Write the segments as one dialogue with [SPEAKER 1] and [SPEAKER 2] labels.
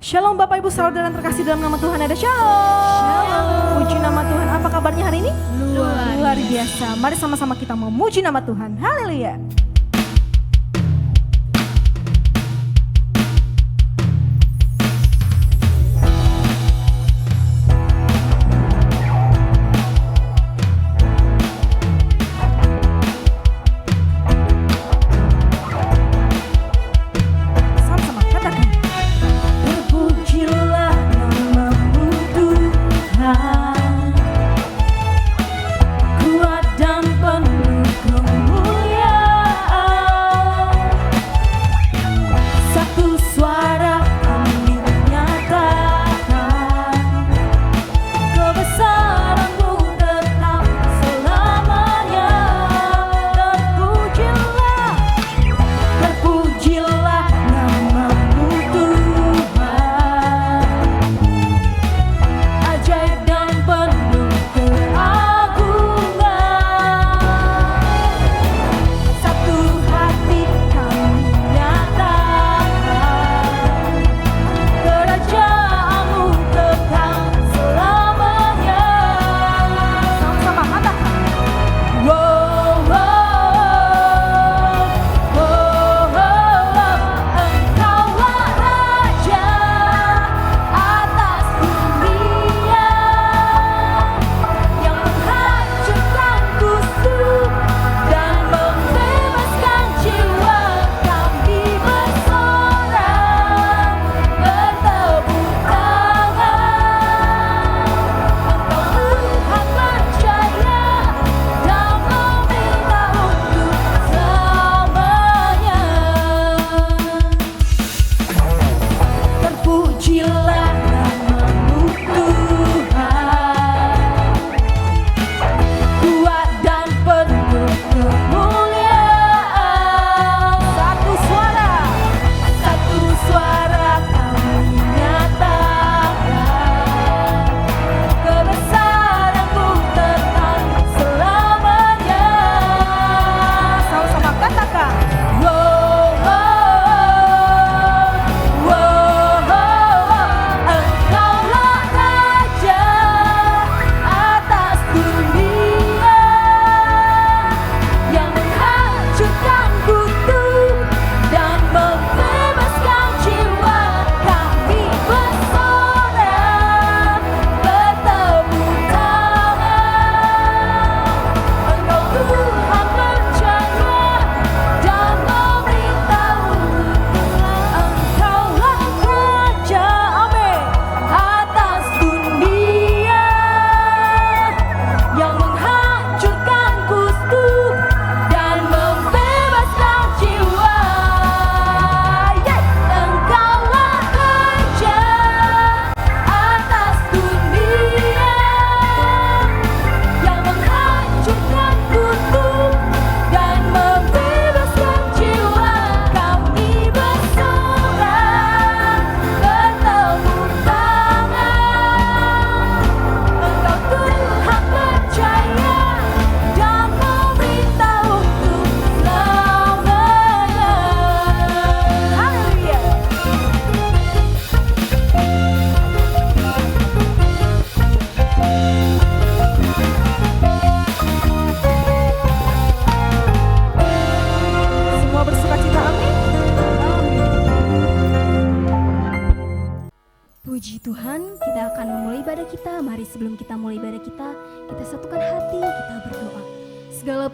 [SPEAKER 1] Shalom Bapak Ibu Saudara yang terkasih dalam nama Tuhan, ada shalom. Puji nama Tuhan. Apa kabarnya hari ini? Luar biasa. Mari sama-sama kita memuji nama Tuhan. Haleluya.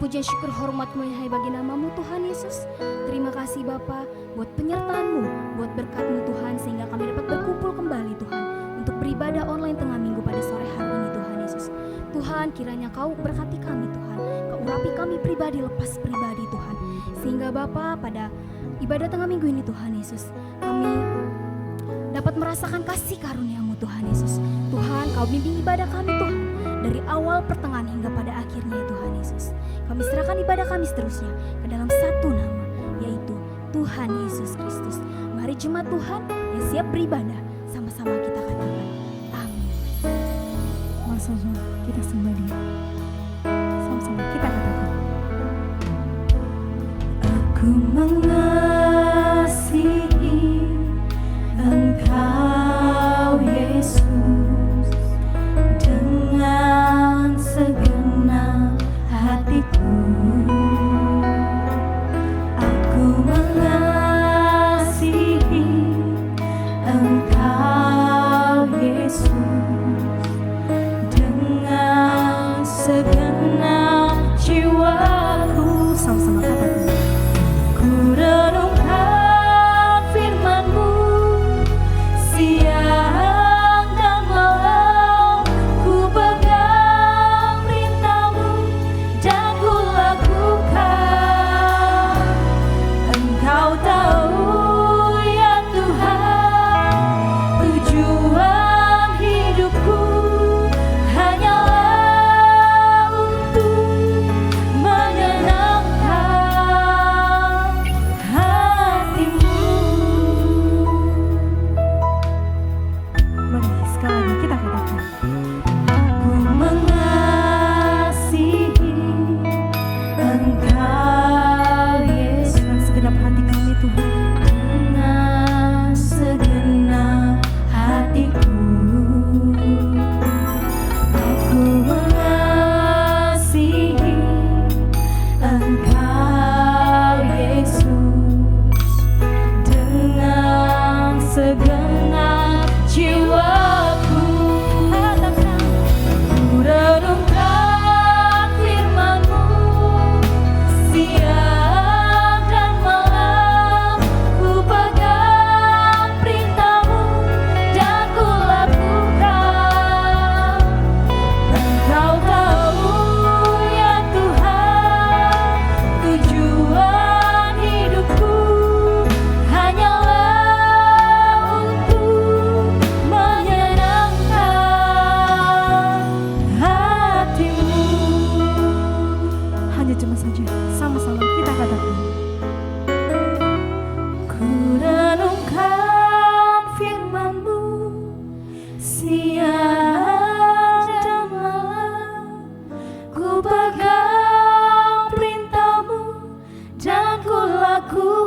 [SPEAKER 2] Pujian syukur hormat menyahai bagi namamu Tuhan Yesus. Terima kasih Bapa buat penyertaan-Mu, buat berkat-Mu Tuhan, sehingga kami dapat berkumpul kembali Tuhan untuk beribadah online tengah minggu pada sore hari ini Tuhan Yesus. Tuhan, kiranya Kau berkati kami Tuhan, Kau urapi kami pribadi lepas pribadi Tuhan, sehingga Bapa pada ibadah tengah minggu ini Tuhan Yesus, kami dapat merasakan kasih karunia-Mu Tuhan Yesus. Tuhan, Kau bimbing ibadah kami Tuhan, dari awal pertengahan hingga pada akhirnya Tuhan Yesus. Kami serahkan ibadah kami seterusnya ke dalam satu nama, yaitu Tuhan Yesus Kristus. Mari jemaat Tuhan yang siap beribadah, sama-sama kita katakan amin.
[SPEAKER 1] Sama-sama kita sembah Dia. Sama-sama kita katakan,
[SPEAKER 3] Aku mengasihi Engkau.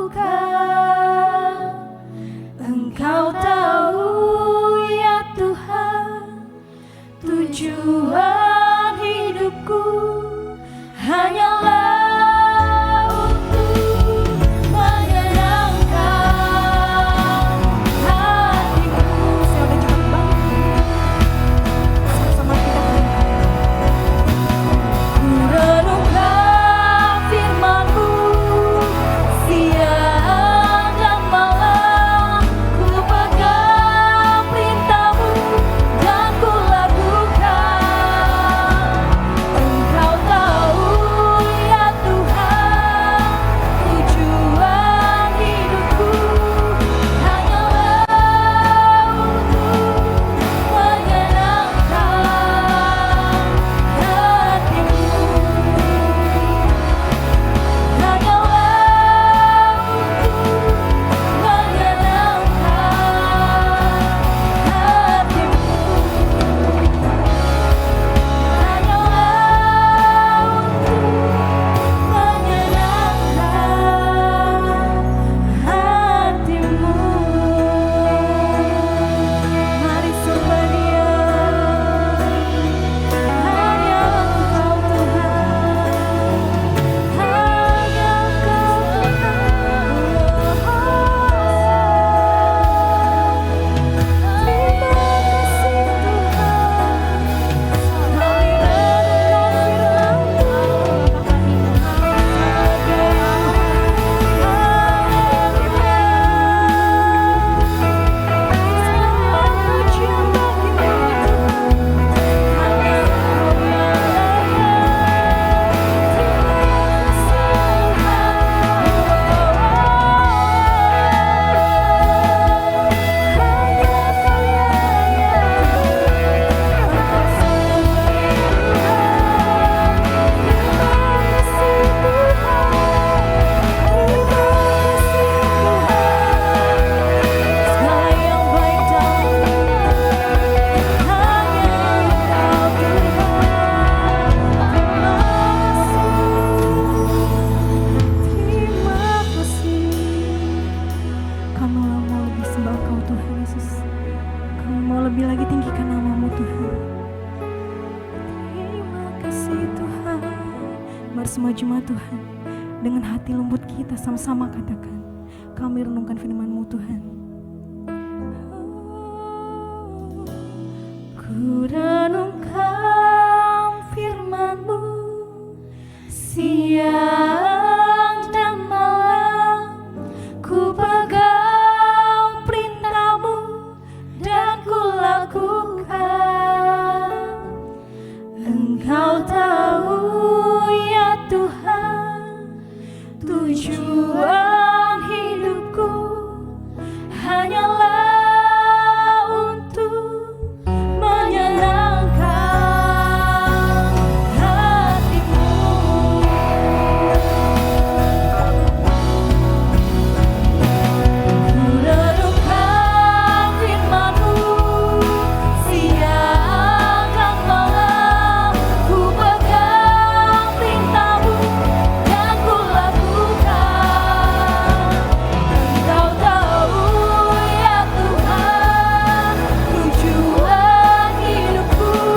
[SPEAKER 1] lakukan. Engkau tahu ya Tuhan, tujuan hidupku hanyalah semua jemaat Tuhan, dengan hati lembut kita sama-sama katakan, kami renungkan firman-Mu Tuhan. Ku renungkan firman-Mu siang dan malam, ku pegang perintah-Mu dan ku lakukan. Engkau tahu ya Tuhan, tujuan hidupku hanyalah untuk menyenangkan hati-Mu. Ku renungkan firman-Mu siang dan malam, ku pegang perintah-Mu dan ku lakukan. Engkau tahu ya Tuhan, tujuan hidupku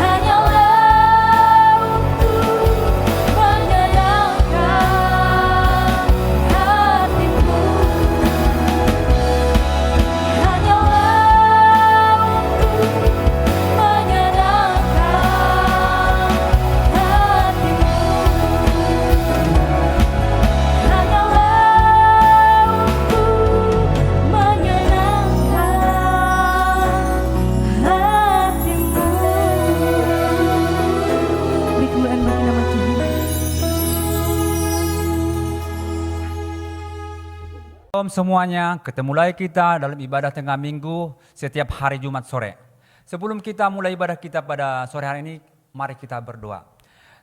[SPEAKER 1] hanyalah untuk menyenangkan hati-Mu. Hanyalah untuk menyenangkan hati-Mu. Hanyalah untuk menyenangkan hati-Mu. Beri kemuliaan bagi nama Tuhan.
[SPEAKER 3] Shalom semuanya, ketemu lagi kita dalam ibadah tengah minggu setiap hari Jumat sore. Sebelum kita mulai ibadah kita pada sore hari ini, mari kita berdoa.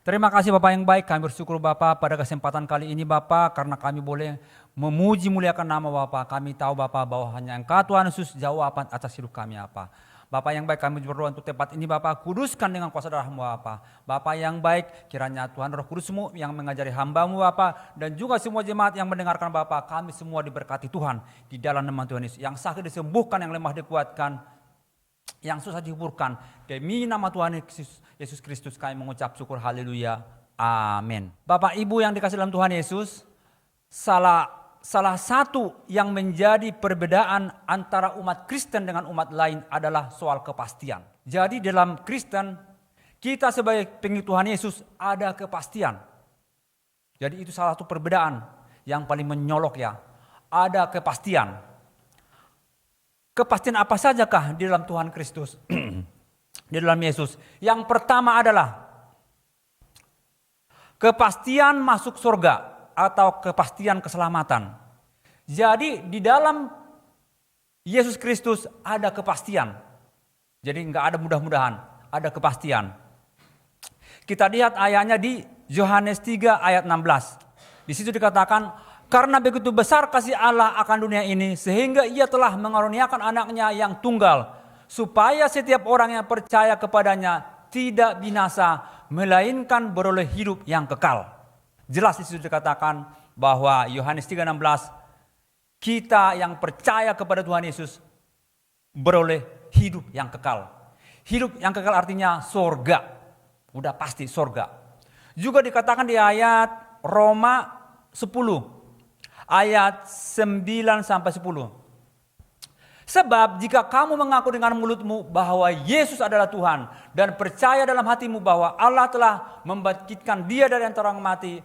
[SPEAKER 3] Terima kasih Bapak yang baik, kami bersyukur Bapak pada kesempatan kali ini Bapak, karena kami boleh memuji muliakan nama Bapak. Kami tahu Bapak bahwa hanya Engkau Tuhan Yesus jawaban atas hidup kami apa. Bapa yang baik, kami berdoa untuk tempat ini Bapa, kuduskan dengan kuasa darah-Mu Bapa. Bapa yang baik, kiranya Tuhan Roh Kudus-Mu yang mengajari hamba-Mu Bapa, dan juga semua jemaat yang mendengarkan Bapa, kami semua diberkati Tuhan di dalam nama Tuhan Yesus. Yang sakit disembuhkan, yang lemah dikuatkan, yang susah dihiburkan. Demi nama Tuhan Yesus Kristus kami mengucap syukur, haleluya, amin. Bapak Ibu yang dikasih dalam Tuhan Yesus, salah satu yang menjadi perbedaan antara umat Kristen dengan umat lain adalah soal kepastian. Jadi dalam Kristen, kita sebagai pengikut Tuhan Yesus ada kepastian. Jadi itu salah satu perbedaan yang paling menyolok ya. Ada kepastian. Kepastian apa sajakah di dalam Tuhan Kristus? Di dalam Yesus. Yang pertama adalah kepastian masuk surga atau kepastian keselamatan. Jadi di dalam Yesus Kristus ada kepastian. Jadi enggak ada mudah-mudahan, ada kepastian. Kita lihat ayatnya di Yohanes 3 ayat 16. Di situ dikatakan, karena begitu besar kasih Allah akan dunia ini sehingga Ia telah mengaruniakan anaknya yang tunggal, supaya setiap orang yang percaya kepadanya tidak binasa, melainkan beroleh hidup yang kekal. Jelas di situ dikatakan bahwa Yohanes 3:16, kita yang percaya kepada Tuhan Yesus beroleh hidup yang kekal. Hidup yang kekal artinya sorga. Udah pasti sorga. Juga dikatakan di ayat Roma 10 ayat 9-10. Sebab jika kamu mengaku dengan mulutmu bahwa Yesus adalah Tuhan dan percaya dalam hatimu bahwa Allah telah membangkitkan Dia dari antara orang mati,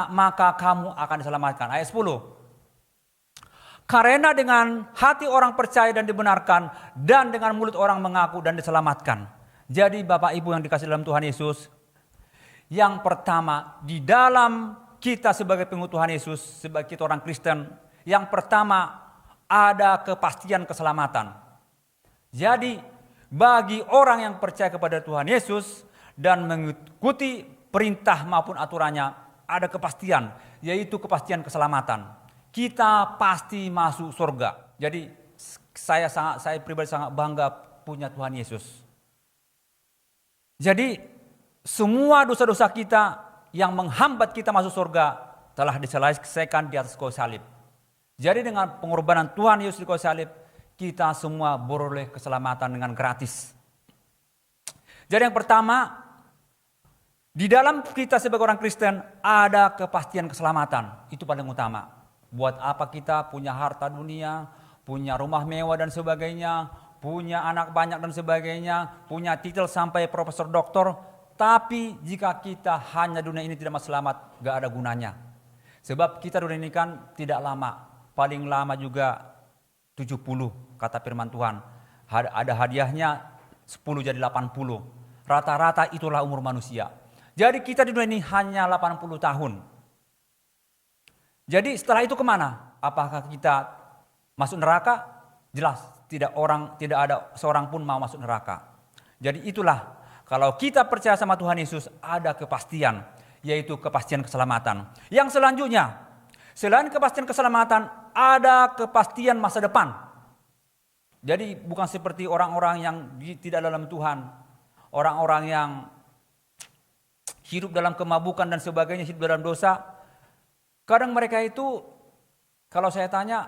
[SPEAKER 3] maka kamu akan diselamatkan. Ayat 10. Karena dengan hati orang percaya dan dibenarkan, dan dengan mulut orang mengaku dan diselamatkan. Jadi Bapak Ibu yang dikasih dalam Tuhan Yesus, yang pertama di dalam kita sebagai pengikut Tuhan Yesus, sebagai kita orang Kristen, yang pertama ada kepastian keselamatan. Jadi bagi orang yang percaya kepada Tuhan Yesus dan mengikuti perintah maupun aturannya, ada kepastian, yaitu kepastian keselamatan. Kita pasti masuk surga. Jadi saya pribadi sangat bangga punya Tuhan Yesus. Jadi semua dosa-dosa kita yang menghambat kita masuk surga telah diselesaikan di atas kayu salib. Jadi dengan pengorbanan Tuhan Yesus di kayu salib, kita semua beroleh keselamatan dengan gratis. Jadi yang pertama, di dalam kita sebagai orang Kristen ada kepastian keselamatan. Itu paling utama. Buat apa kita punya harta dunia, punya rumah mewah dan sebagainya, punya anak banyak dan sebagainya, punya titel sampai profesor doktor, tapi jika kita hanya dunia ini tidak masuk selamat, gak ada gunanya. Sebab kita dunia ini kan tidak lama, paling lama juga 70 kata firman Tuhan. Ada hadiahnya 10 jadi 80. Rata-rata itulah umur manusia. Jadi kita di dunia ini hanya 80 tahun. Jadi setelah itu kemana? Apakah kita masuk neraka? Jelas tidak ada seorang pun mau masuk neraka. Jadi itulah kalau kita percaya sama Tuhan Yesus ada kepastian, yaitu kepastian keselamatan. Yang selanjutnya, selain kepastian keselamatan ada kepastian masa depan. Jadi bukan seperti orang-orang yang tidak dalam Tuhan, orang-orang yang hidup dalam kemabukan dan sebagainya, hidup dalam dosa. Kadang mereka itu, kalau saya tanya,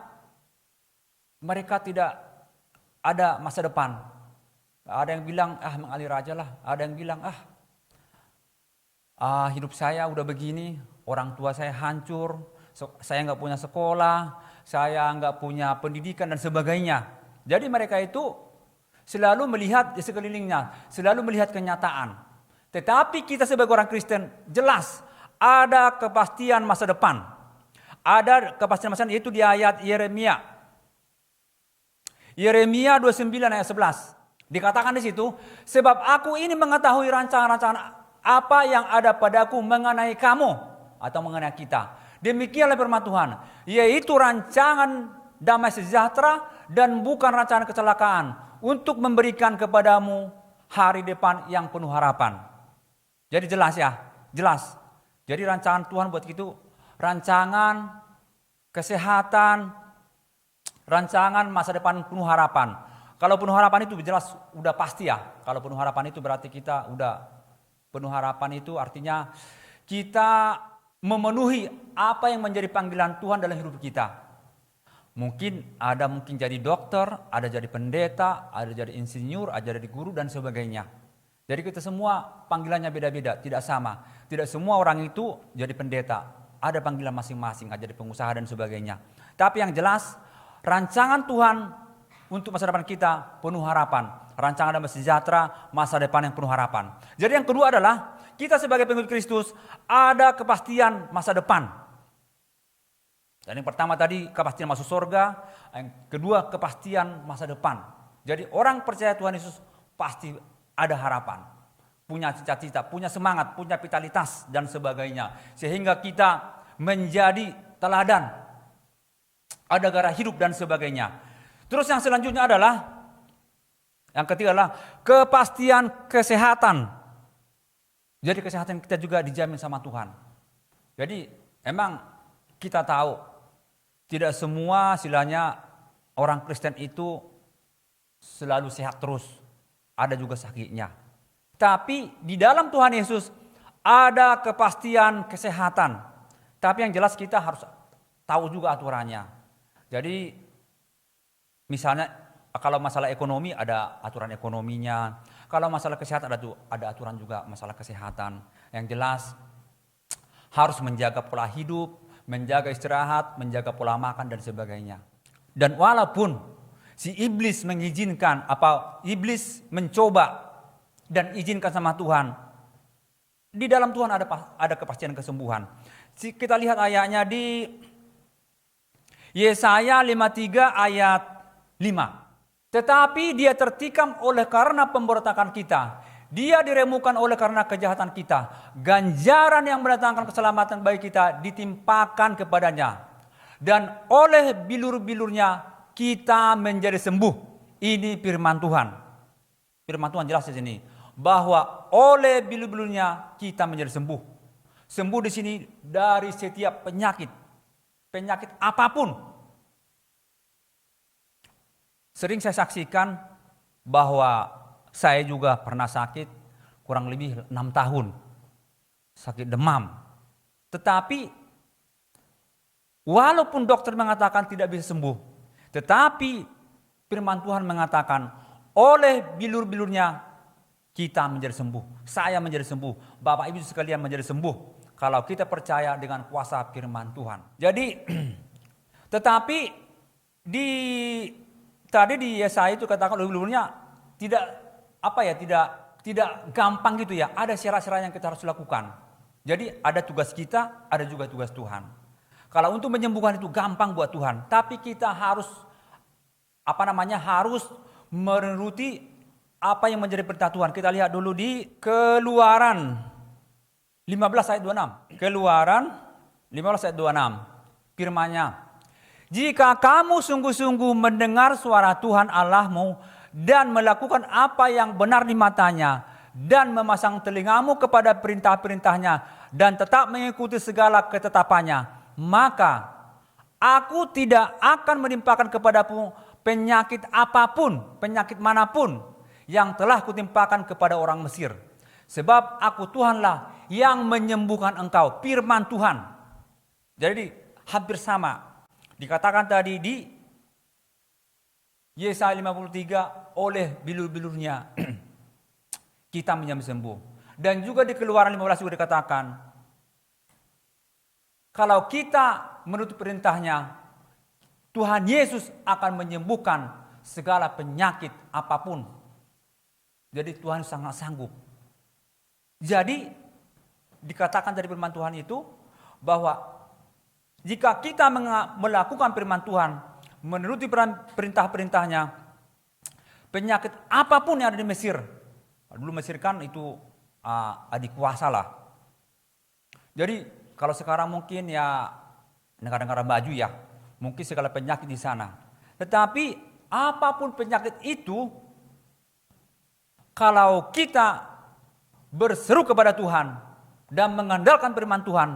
[SPEAKER 3] mereka tidak ada masa depan. Ada yang bilang, mengalir aja lah. Ada yang bilang, hidup saya udah begini, orang tua saya hancur, saya nggak punya sekolah, saya nggak punya pendidikan dan sebagainya. Jadi mereka itu selalu melihat di sekelilingnya, selalu melihat kenyataan. Tetapi kita sebagai orang Kristen jelas ada kepastian masa depan. Ada kepastian masa depan, itu di ayat Yeremia. Yeremia 29 ayat 11. Dikatakan di situ, sebab aku ini mengetahui rancangan-rancangan apa yang ada padaku mengenai kamu atau mengenai kita. Demikianlah firman Tuhan, yaitu rancangan damai sejahtera dan bukan rancangan kecelakaan, untuk memberikan kepadamu hari depan yang penuh harapan. Jadi jelas ya, jelas. Jadi rancangan Tuhan buat kita, rancangan kesehatan, rancangan masa depan penuh harapan. Kalau penuh harapan itu jelas udah pasti ya. Kalau penuh harapan itu berarti kita udah penuh harapan itu artinya kita memenuhi apa yang menjadi panggilan Tuhan dalam hidup kita. Mungkin jadi dokter, ada jadi pendeta, ada jadi insinyur, ada jadi guru dan sebagainya. Jadi kita semua panggilannya beda-beda, tidak sama. Tidak semua orang itu jadi pendeta. Ada panggilan masing-masing, ada jadi pengusaha dan sebagainya. Tapi yang jelas rancangan Tuhan untuk masa depan kita penuh harapan. Rancangan damai sejahtera, masa depan yang penuh harapan. Jadi yang kedua adalah kita sebagai pengikut Kristus ada kepastian masa depan. Dan yang pertama tadi kepastian masuk surga, yang kedua kepastian masa depan. Jadi orang percaya Tuhan Yesus pasti ada harapan, punya cita-cita, punya semangat, punya vitalitas dan sebagainya. Sehingga kita menjadi teladan, ada gairah hidup dan sebagainya. Terus yang selanjutnya adalah, yang ketiga adalah kepastian kesehatan. Jadi kesehatan kita juga dijamin sama Tuhan. Jadi emang kita tahu tidak semua istilahnya orang Kristen itu selalu sehat terus. Ada juga sakitnya. Tapi di dalam Tuhan Yesus ada kepastian kesehatan. Tapi yang jelas kita harus tahu juga aturannya. Jadi misalnya kalau masalah ekonomi ada aturan ekonominya. Kalau masalah kesehatan ada aturan juga masalah kesehatan. Yang jelas harus menjaga pola hidup, menjaga istirahat, menjaga pola makan dan sebagainya. Dan walaupun si iblis mengizinkan, iblis mencoba dan izinkan sama Tuhan, di dalam Tuhan ada kepastian kesembuhan. Kita lihat ayatnya di Yesaya 53 ayat 5. Tetapi dia tertikam oleh karena pemberontakan kita. Dia diremukan oleh karena kejahatan kita. Ganjaran yang mendatangkan keselamatan bagi kita ditimpakan kepadanya. Dan oleh bilur-bilurnya kita menjadi sembuh. Ini firman Tuhan. Firman Tuhan jelas di sini. Bahwa oleh bilur-bilurnya kita menjadi sembuh. Sembuh di sini dari setiap penyakit. Penyakit apapun. Sering saya saksikan bahwa saya juga pernah sakit kurang lebih 6 tahun. Sakit demam. Tetapi walaupun dokter mengatakan tidak bisa sembuh. Tetapi firman Tuhan mengatakan oleh bilur-bilurnya kita menjadi sembuh. Saya menjadi sembuh. Bapak Ibu sekalian menjadi sembuh. Kalau kita percaya dengan kuasa firman Tuhan. Jadi tetapi tadi di Yesaya itu katakan oleh bilur-bilurnya tidak gampang gitu ya. Ada syarat-syarat yang kita harus lakukan. Jadi ada tugas kita, ada juga tugas Tuhan. Kalau untuk menyembuhkan itu gampang buat Tuhan, tapi kita harus harus menuruti apa yang menjadi perintah Tuhan. Kita lihat dulu di Keluaran 15 ayat 26. Keluaran 15 ayat 26. Firman-Nya, jika kamu sungguh-sungguh mendengar suara Tuhan Allahmu dan melakukan apa yang benar di matanya dan memasang telingamu kepada perintah-perintahnya dan tetap mengikuti segala ketetapannya, maka aku tidak akan menimpakan kepadamu penyakit apapun, penyakit manapun yang telah kutimpakan kepada orang Mesir. Sebab aku Tuhanlah yang menyembuhkan engkau. Firman Tuhan. Jadi hampir sama. Dikatakan tadi di Yesaya 53 oleh bilur-bilurnya kita menjadi sembuh. Dan juga di Keluaran 15 juga dikatakan kalau kita menurut perintahnya Tuhan Yesus akan menyembuhkan segala penyakit apapun. Jadi Tuhan sangat sanggup. Jadi dikatakan dari firman Tuhan itu bahwa jika kita melakukan firman Tuhan, menuruti perintah-perintahnya, penyakit apapun yang ada di Mesir, dulu Mesir kan itu adik kuasa lah. Jadi kalau sekarang mungkin ya negara-negara maju ya, mungkin segala penyakit di sana. Tetapi apapun penyakit itu, kalau kita berseru kepada Tuhan dan mengandalkan firman Tuhan,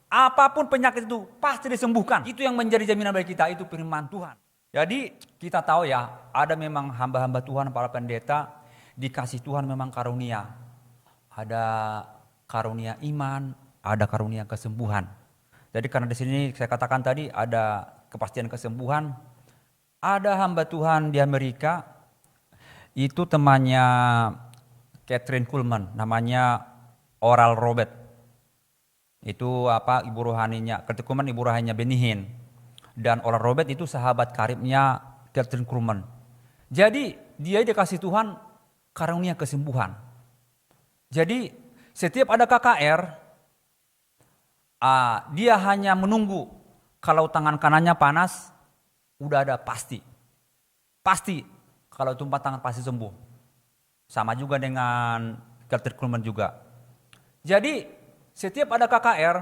[SPEAKER 3] apapun penyakit itu pasti disembuhkan. Itu yang menjadi jaminan bagi kita, itu firman Tuhan. Jadi kita tahu ya, ada memang hamba-hamba Tuhan, para pendeta, dikasih Tuhan memang karunia. Ada karunia iman, ada karunia kesembuhan. Jadi karena di sini saya katakan tadi ada kepastian kesembuhan. Ada hamba Tuhan di Amerika, itu temannya Catherine Kuhlman, namanya Oral Robert. Itu ibu rohaninya, Catherine Kuhlman ibu rohaninya Benny Hinn. Dan Oral Robert itu sahabat karibnya Catherine Kuhlman. Jadi dia dikasih Tuhan karunia kesembuhan. Jadi setiap ada KKR, dia hanya menunggu kalau tangan kanannya panas, udah ada pasti. Pasti kalau tumpah tangan pasti sembuh. Sama juga dengan Catherine Kuhlman juga. Jadi setiap ada KKR,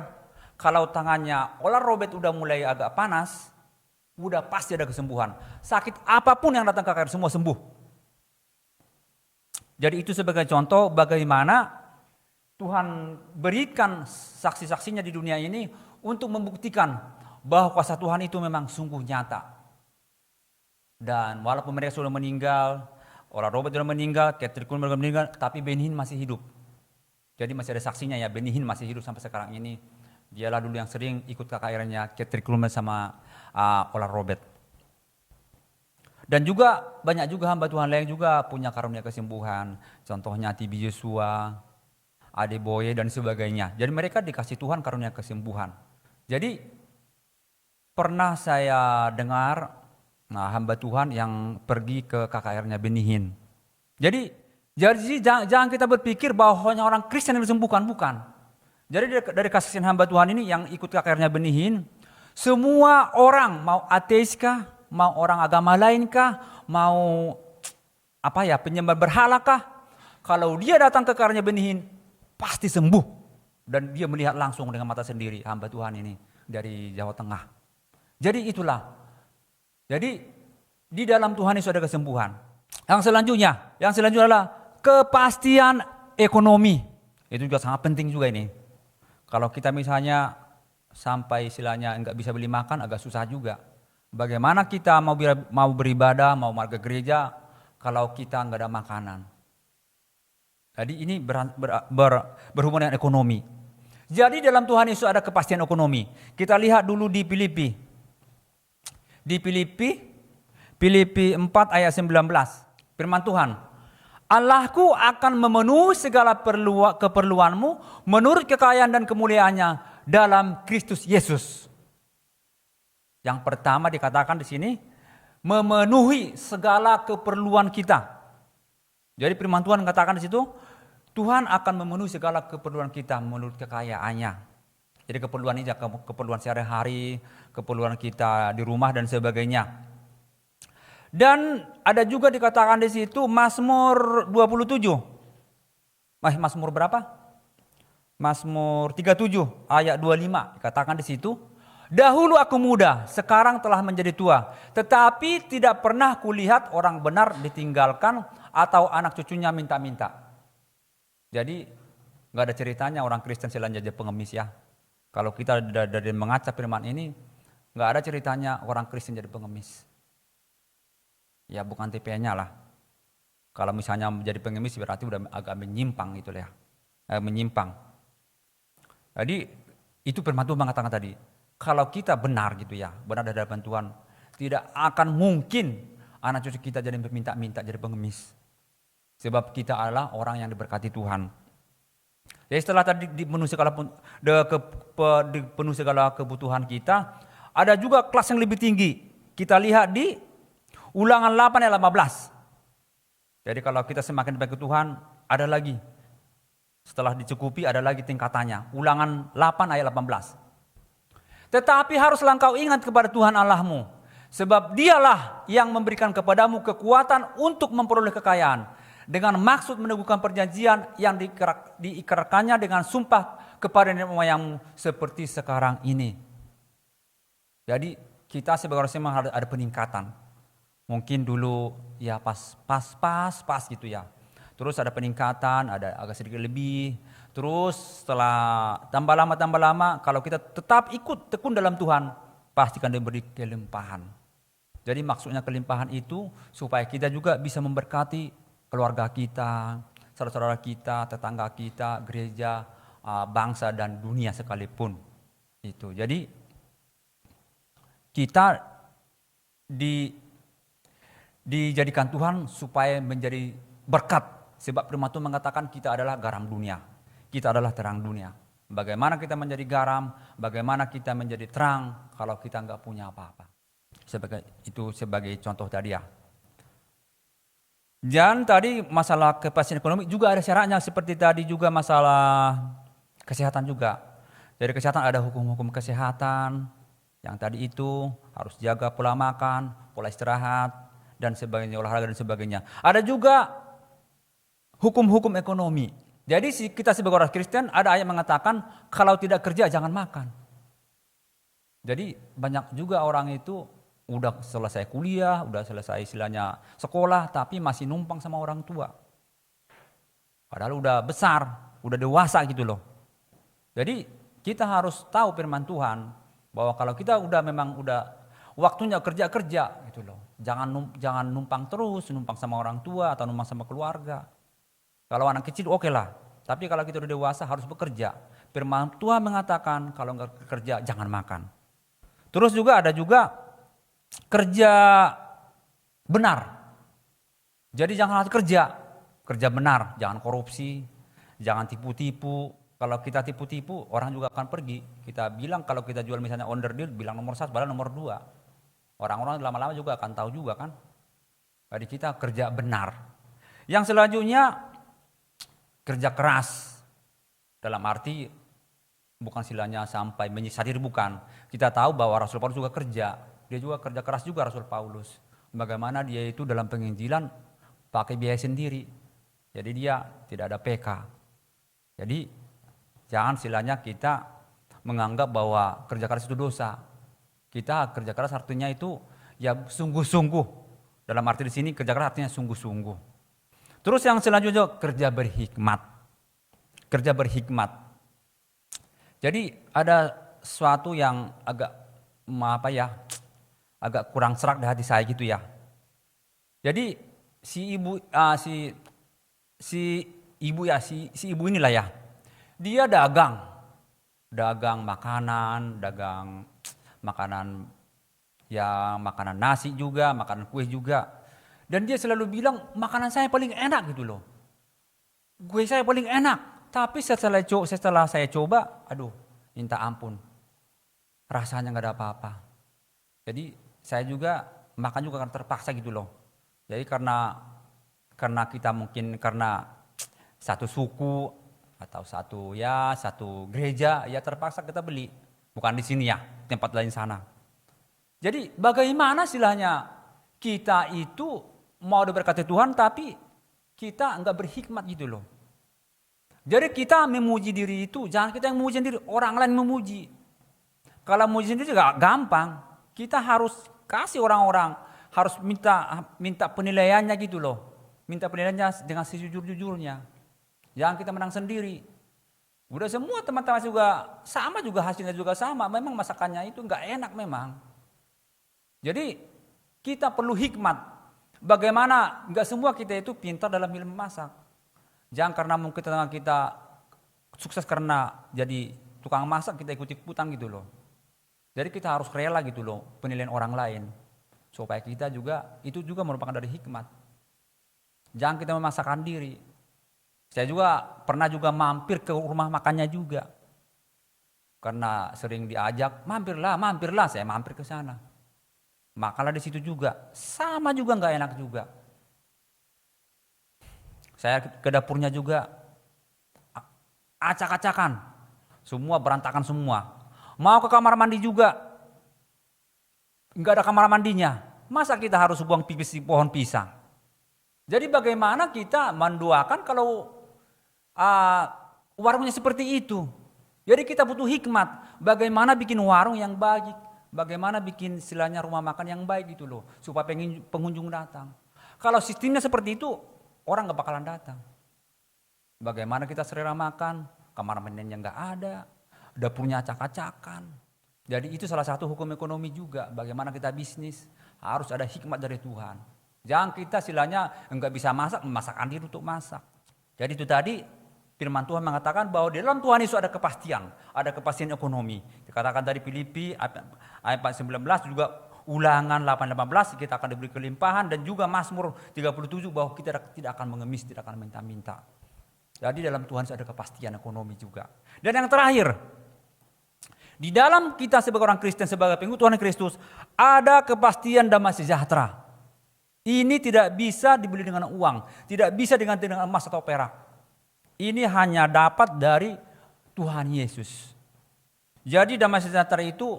[SPEAKER 3] kalau tangannya Oral Robert udah mulai agak panas, udah pasti ada kesembuhan. Sakit apapun yang datang KKR semua sembuh. Jadi itu sebagai contoh bagaimana Tuhan berikan saksi-saksinya di dunia ini untuk membuktikan bahwa kuasa Tuhan itu memang sungguh nyata. Dan walaupun mereka sudah meninggal, Oral Robert sudah meninggal, Catherine Kuhlman sudah meninggal, tapi Benny Hinn masih hidup. Jadi masih ada saksinya ya, Benny Hinn masih hidup sampai sekarang ini. Dialah dulu yang sering ikut KKR-nya Catherine Kuhlman sama Oral Robert. Dan juga banyak juga hamba Tuhan lain juga punya karunia kesembuhan. Contohnya TB Joshua, Ade Boye dan sebagainya. Jadi mereka dikasih Tuhan karunia kesembuhan. Jadi pernah saya dengar hamba Tuhan yang pergi ke KKR-nya Benny Hinn. Jadi jangan kita berpikir bahwa hanya orang Kristen yang disembuhkan, bukan. Jadi dari kasih hamba Tuhan ini yang ikut KKR-nya Benny Hinn, semua orang mau ateis kah, mau orang agama lain kah, mau penyembah berhala kah, kalau dia datang ke KKR-nya Benny Hinn pasti sembuh. Dan dia melihat langsung dengan mata sendiri hamba Tuhan ini dari Jawa Tengah. Jadi itulah. Jadi di dalam Tuhan itu ada kesembuhan. Yang selanjutnya adalah kepastian ekonomi. Itu juga sangat penting juga ini. Kalau kita misalnya sampai istilahnya enggak bisa beli makan agak susah juga. Bagaimana kita mau beribadah, mau ke gereja kalau kita enggak ada makanan. Jadi ini berhubungan dengan ekonomi. Jadi dalam Tuhan Yesus ada kepastian ekonomi. Kita lihat dulu di Filipi. Di Filipi 4 ayat 19. Firman Tuhan. Allahku akan memenuhi segala keperluanmu menurut kekayaan dan kemuliaannya dalam Kristus Yesus. Yang pertama dikatakan di sini memenuhi segala keperluan kita. Jadi firman Tuhan katakan di situ Tuhan akan memenuhi segala keperluan kita menurut kekayaannya. Jadi keperluan ini keperluan sehari-hari, keperluan kita di rumah dan sebagainya. Dan ada juga dikatakan di situ Mazmur 27. Mazmur berapa? Mazmur 37 ayat 25 dikatakan di situ, dahulu aku muda, sekarang telah menjadi tua, tetapi tidak pernah kulihat orang benar ditinggalkan atau anak cucunya minta-minta. Jadi nggak ada ceritanya orang Kristen selain jadi pengemis ya. Kalau kita dari mengaca firman ini, nggak ada ceritanya orang Kristen jadi pengemis. Ya bukan tipe-nya lah. Kalau misalnya menjadi pengemis berarti udah agak menyimpang gitu ya. Menyimpang. Jadi itu firman Tuhan mengatakan tadi. Kalau kita benar gitu ya, benar di hadapan Tuhan, tidak akan mungkin anak cucu kita jadi minta-minta jadi pengemis. Sebab kita adalah orang yang diberkati Tuhan. Jadi setelah tadi dipenuhi segala kebutuhan kita, ada juga kelas yang lebih tinggi. Kita lihat di Ulangan 8 ayat 18. Jadi kalau kita semakin dekat ke Tuhan, ada lagi. Setelah dicukupi ada lagi tingkatannya. Ulangan 8 ayat 18. Tetapi haruslah engkau ingat kepada Tuhan Allahmu. Sebab dialah yang memberikan kepadamu kekuatan untuk memperoleh kekayaan. Dengan maksud meneguhkan perjanjian yang diikrarkannya dengan sumpah kepada nenek moyangmu seperti sekarang ini. Jadi kita sebagai orang ada peningkatan. Mungkin dulu ya pas gitu ya. Terus ada peningkatan, ada agak sedikit lebih. Terus setelah tambah lama kalau kita tetap ikut tekun dalam Tuhan, pasti akan diberi kelimpahan. Jadi maksudnya kelimpahan itu supaya kita juga bisa memberkati keluarga kita, saudara-saudara kita, tetangga kita, gereja, bangsa dan dunia sekalipun. Itu. Jadi kita dijadikan Tuhan supaya menjadi berkat. Sebab firman Tuhan mengatakan kita adalah garam dunia. Kita adalah terang dunia. Bagaimana kita menjadi garam, bagaimana kita menjadi terang kalau kita nggak punya apa-apa. Itu sebagai contoh tadi ya. Dan tadi masalah kepastian ekonomi juga ada syaratnya, seperti tadi juga masalah kesehatan juga. Dari kesehatan ada hukum-hukum kesehatan, yang tadi itu harus jaga pola makan, pola istirahat, dan sebagainya, olahraga dan sebagainya. Ada juga hukum-hukum ekonomi. Jadi kita sebagai orang Kristen ada ayat mengatakan kalau tidak kerja jangan makan. Jadi banyak juga orang itu udah selesai kuliah, udah selesai istilahnya sekolah, tapi masih numpang sama orang tua. Padahal udah besar, udah dewasa gitu loh. Jadi kita harus tahu firman Tuhan bahwa kalau kita memang udah waktunya kerja gitu loh. Jangan numpang terus, numpang sama orang tua atau numpang sama keluarga. Kalau anak kecil oke lah, tapi kalau kita udah dewasa harus bekerja. Firman Tuhan mengatakan kalau nggak kerja jangan makan. Terus juga ada juga kerja benar. Jadi jangan kerja benar, jangan korupsi, jangan tipu-tipu. Kalau kita tipu-tipu, orang juga akan pergi. Kita bilang kalau kita jual misalnya onderdil, bilang nomor 1, padahal nomor 2. Orang-orang lama-lama juga akan tahu juga kan. Jadi kita kerja benar. Yang selanjutnya, kerja keras. Dalam arti, bukan istilahnya sampai menyiksa diri, bukan. Kita tahu bahwa Rasul Paulus juga kerja. Dia juga kerja keras juga Rasul Paulus. Bagaimana dia itu dalam penginjilan pakai biaya sendiri. Jadi dia tidak ada PK. Jadi jangan istilahnya kita menganggap bahwa kerja keras itu dosa. Kita kerja keras artinya itu ya sungguh-sungguh. Dalam arti di sini kerja keras artinya sungguh-sungguh. Terus yang selanjutnya kerja berhikmat. Kerja berhikmat. Jadi ada sesuatu yang agak kurang serak di hati saya gitu ya. Jadi si ibu inilah ya. Dia dagang makanan, makanan nasi juga, makanan kue juga. Dan dia selalu bilang makanan saya paling enak gitu loh. Kue saya paling enak. Tapi setelah saya coba, aduh, minta ampun. Rasanya nggak ada apa-apa. Jadi saya juga makan juga karena terpaksa gitu loh. Jadi karena kita mungkin karena satu suku atau satu gereja ya terpaksa kita beli. Bukan di sini ya, tempat lain sana. Jadi bagaimana istilahnya kita itu mau diberkati Tuhan tapi kita enggak berhikmat gitu loh. Jadi kita memuji diri itu, jangan kita yang memuji diri, orang lain memuji. Kalau memuji sendiri juga gampang. Kita harus kasih orang-orang, harus minta penilaiannya gitu loh. Minta penilaiannya dengan sejujur-jujurnya. Jangan kita menang sendiri. Udah semua teman-teman juga sama, juga hasilnya juga sama. Memang masakannya itu enggak enak memang. Jadi kita perlu hikmat. Bagaimana enggak semua kita itu pintar dalam ilmu masak. Jangan karena mungkin tetangga kita sukses karena jadi tukang masak kita ikut-ikutan gitu loh. Jadi kita harus rela gitu loh penilaian orang lain. Supaya kita juga, itu juga merupakan dari hikmat. Jangan kita memaksakan diri. Saya juga pernah juga mampir ke rumah makannya juga. Karena sering diajak, mampirlah, saya mampir ke sana. Makanlah di situ juga, sama juga nggak enak juga. Saya ke dapurnya juga, acak-acakan, semua berantakan semua. Mau ke kamar mandi juga, nggak ada kamar mandinya. Masa kita harus buang pipis di pohon pisang? Jadi bagaimana kita mendoakan kalau warungnya seperti itu? Jadi kita butuh hikmat. Bagaimana bikin warung yang baik? Bagaimana bikin istilahnya rumah makan yang baik gitu loh. Supaya pengunjung datang. Kalau sistemnya seperti itu, orang gak bakalan datang. Bagaimana kita selera makan? Kamar mandinya gak ada. Dapurnya acak-acakan. Jadi itu salah satu hukum ekonomi juga. Bagaimana kita bisnis, harus ada hikmat dari Tuhan. Jangan kita silanya enggak bisa masak, memasakkan diri untuk masak. Jadi itu tadi firman Tuhan mengatakan bahwa di dalam Tuhan Yesus ada kepastian ekonomi. Dikatakan dari Filipi ayat 19 juga Ulangan 8:18 kita akan diberi kelimpahan, dan juga Mazmur 37 bahwa kita tidak akan mengemis, tidak akan minta-minta. Jadi dalam Tuhan Yesus ada kepastian ekonomi juga. Dan yang terakhir, di dalam kita sebagai orang Kristen, sebagai pengikut Tuhan Kristus, ada kepastian damai sejahtera. Ini tidak bisa dibeli dengan uang, tidak bisa diganti dengan emas atau perak. Ini hanya dapat dari Tuhan Yesus. Jadi damai sejahtera itu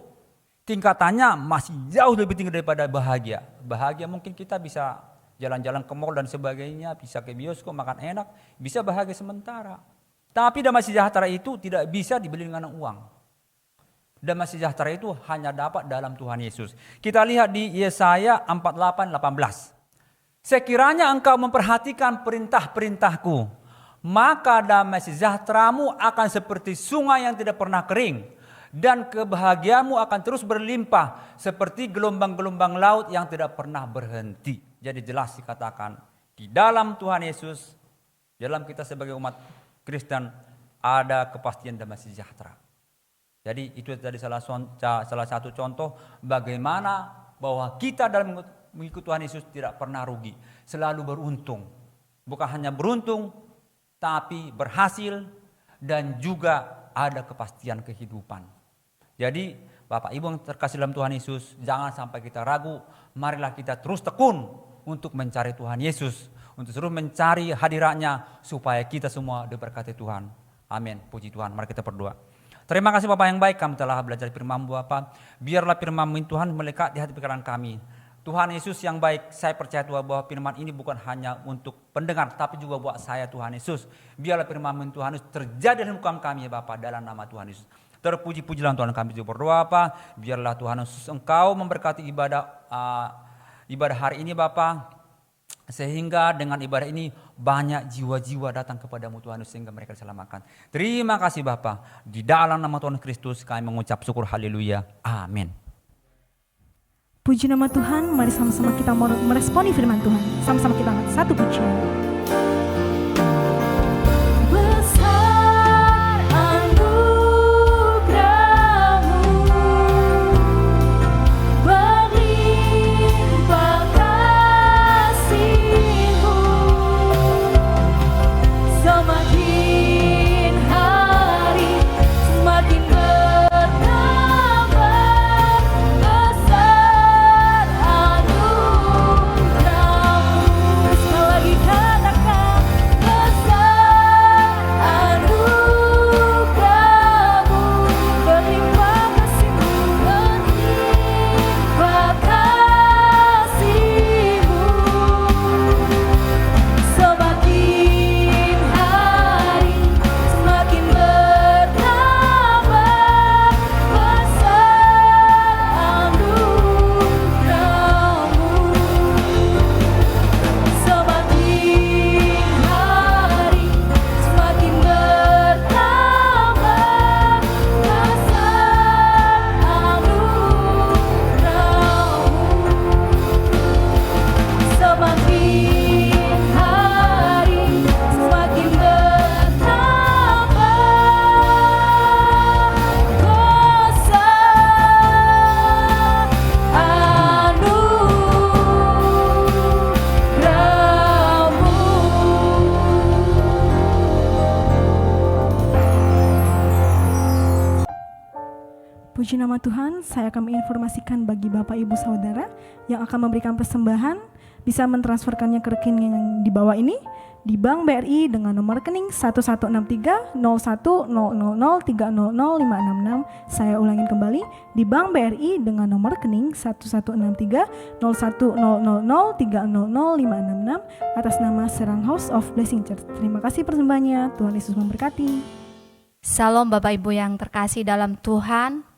[SPEAKER 3] tingkatannya masih jauh lebih tinggi daripada bahagia. Bahagia mungkin kita bisa jalan-jalan ke mall dan sebagainya, bisa ke bioskop, makan enak, bisa bahagia sementara. Tapi damai sejahtera itu tidak bisa dibeli dengan uang. Damai sejahtera itu hanya dapat dalam Tuhan Yesus. Kita lihat di Yesaya 48:18. Sekiranya engkau memperhatikan perintah-perintahku, maka damai sejahteramu akan seperti sungai yang tidak pernah kering, dan kebahagiaanmu akan terus berlimpah seperti gelombang-gelombang laut yang tidak pernah berhenti. Jadi jelas dikatakan di dalam Tuhan Yesus, dalam kita sebagai umat Kristen ada kepastian damai sejahtera. Jadi itu tadi salah satu contoh bagaimana bahwa kita dalam mengikuti Tuhan Yesus tidak pernah rugi, selalu beruntung. Bukan hanya beruntung, tapi berhasil dan juga ada kepastian kehidupan. Jadi Bapak Ibu yang terkasih dalam Tuhan Yesus, jangan sampai kita ragu. Marilah kita terus tekun untuk mencari Tuhan Yesus, untuk terus mencari hadiratnya supaya kita semua diberkati Tuhan. Amin. Puji Tuhan. Mari kita berdoa. Terima kasih Bapak yang baik, kami telah belajar firman-Mu Bapak. Biarlah firman-Mu Tuhan melekat di hati pikiran kami. Tuhan Yesus yang baik, saya percaya Tuhan bahwa firman ini bukan hanya untuk pendengar, tapi juga buat saya Tuhan Yesus. Biarlah firman-Mu Tuhan Yesus terjadi dalam hukum kami ya Bapak, dalam nama Tuhan Yesus. Terpuji-pujilah Tuhan, kami juga berdoa Pak. Biarlah Tuhan Yesus Engkau memberkati ibadah hari ini Bapak. Sehingga dengan ibadah ini banyak jiwa-jiwa datang kepadamu Tuhan Yesus sehingga mereka diselamatkan. Terima kasih Bapa. Di dalam nama Tuhan Kristus kami mengucap syukur haleluya. Amin.
[SPEAKER 1] Puji nama Tuhan, mari sama-sama kita meresponi firman Tuhan. Sama-sama kita angkat satu pujian. Puji nama Tuhan, saya akan menginformasikan bagi Bapak Ibu Saudara yang akan memberikan persembahan, bisa mentransferkannya ke rekening yang di bawah ini, di Bank BRI dengan nomor rekening 1163-010003000566. Saya ulangin kembali, di Bank BRI dengan nomor rekening 1163-010003000566 atas nama Serang House of Blessing Church. Terima kasih persembahannya, Tuhan Yesus memberkati.
[SPEAKER 4] Salam Bapak Ibu yang terkasih dalam Tuhan.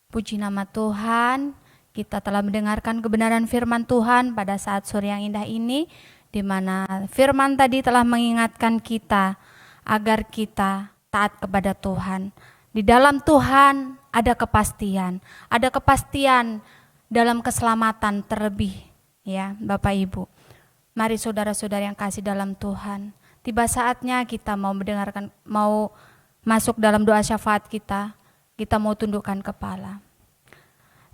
[SPEAKER 4] Puji nama Tuhan, kita telah mendengarkan kebenaran firman Tuhan pada saat sore yang indah ini, di mana firman tadi telah mengingatkan kita agar kita taat kepada Tuhan. Di dalam Tuhan ada kepastian dalam keselamatan terlebih ya Bapak Ibu. Mari saudara-saudara yang kasih dalam Tuhan, tiba saatnya kita mau masuk dalam doa syafaat kita mau tundukkan kepala.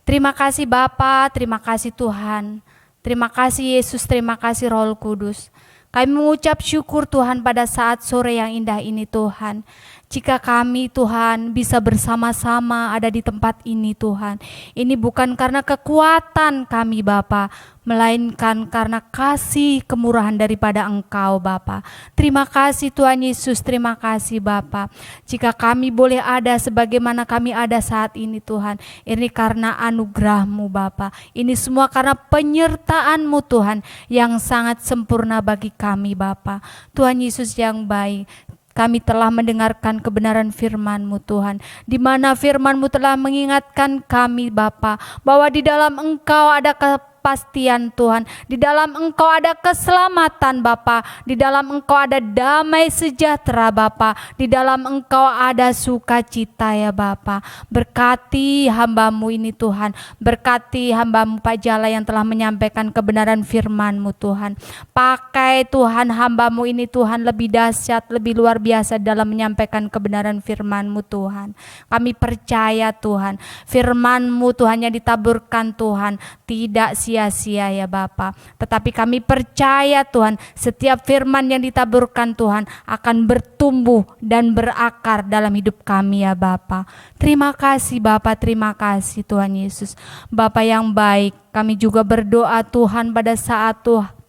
[SPEAKER 4] Terima kasih Bapa, terima kasih Tuhan, terima kasih Yesus, terima kasih Roh Kudus. Kami mengucap syukur Tuhan pada saat sore yang indah ini Tuhan. Jika kami Tuhan bisa bersama-sama ada di tempat ini Tuhan. Ini bukan karena kekuatan kami Bapa, melainkan karena kasih kemurahan daripada Engkau Bapa. Terima kasih Tuhan Yesus, terima kasih Bapa. Jika kami boleh ada sebagaimana kami ada saat ini Tuhan, ini karena anugerah-Mu Bapa. Ini semua karena penyertaan-Mu Tuhan yang sangat sempurna bagi kami Bapa. Tuhan Yesus yang baik, kami telah mendengarkan kebenaran firman-Mu Tuhan, di mana firman-Mu telah mengingatkan kami Bapa, bahwa di dalam Engkau ada kepastian Tuhan, di dalam Engkau ada keselamatan Bapa, di dalam Engkau ada damai sejahtera Bapa, di dalam Engkau ada sukacita ya Bapa. Berkati hamba-Mu ini Tuhan, berkati hamba-Mu Pak Jala yang telah menyampaikan kebenaran firman-Mu Tuhan. Pakai Tuhan hamba-Mu ini Tuhan lebih dahsyat, lebih luar biasa dalam menyampaikan kebenaran firman-Mu Tuhan. Kami percaya Tuhan, firman-Mu Tuhan yang ditaburkan Tuhan tidak sia-sia ya Bapa. Tetapi kami percaya Tuhan, setiap firman yang ditaburkan Tuhan akan bertumbuh dan berakar dalam hidup kami ya Bapa. Terima kasih Bapa, terima kasih Tuhan Yesus. Bapa yang baik, kami juga berdoa Tuhan pada saat Tuhan